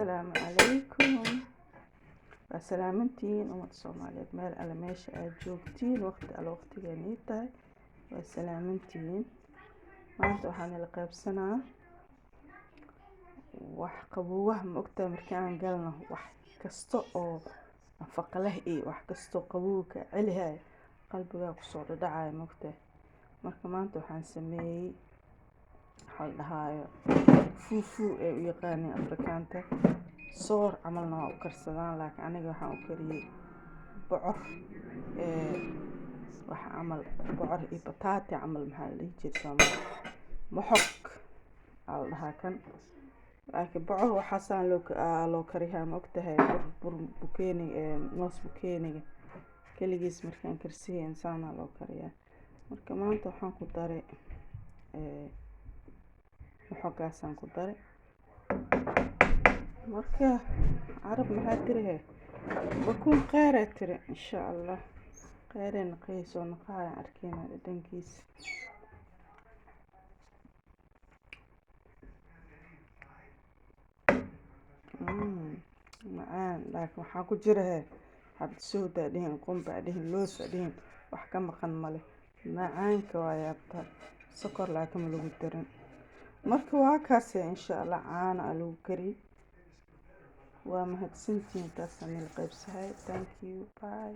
السلام عليكم. وسلامتين ummadda Soomaaliyeed meel alle meesha aad joogtiin waqti alle waqtigeennii tahay waa salaamantiin. Maanta waxaan ila qaybsanaa wax qabowah ma ogtahay markaan galno wax kasta oo nafaqo leh iyo wax kasta oo qabowga celihay qalbiga ku soo dhacay ma ogtahay. Marka maanta waxaan sameeyay hal dhahayo fufu ee u yaqaanay Afrikaanta soor camalna waa u karsadaan laakiin aniga waxaan u kariyay bocor wax camal bocor iyo bataati camal maxaa la dhihi jiray Soomaali moxog al dhahaa kan laakiin bocor waxaasaan loo kariyaa ma ogtahay bur bukeeni moos bukeeniga kaligiis markaan karsiyo insaana loo kariyaa. Marka maanta waxaan ku daray moxogaasaan ku daray marka carab maxaa tiri bakun qeeray tiri insha Allah qeerayna qaysoo naqaan arkayna dhadhankiisa macaan laakiin waxaa ku jira hab sooda dhihin qumba dhihin loos dhihin wax ka maqan male macaanka waa yaabta sokor laakiin lagu darin. Marka waa kaas insha Allah caana lagu kari waa mahadsantiin taas meel qaybsahay. Thank you, bye.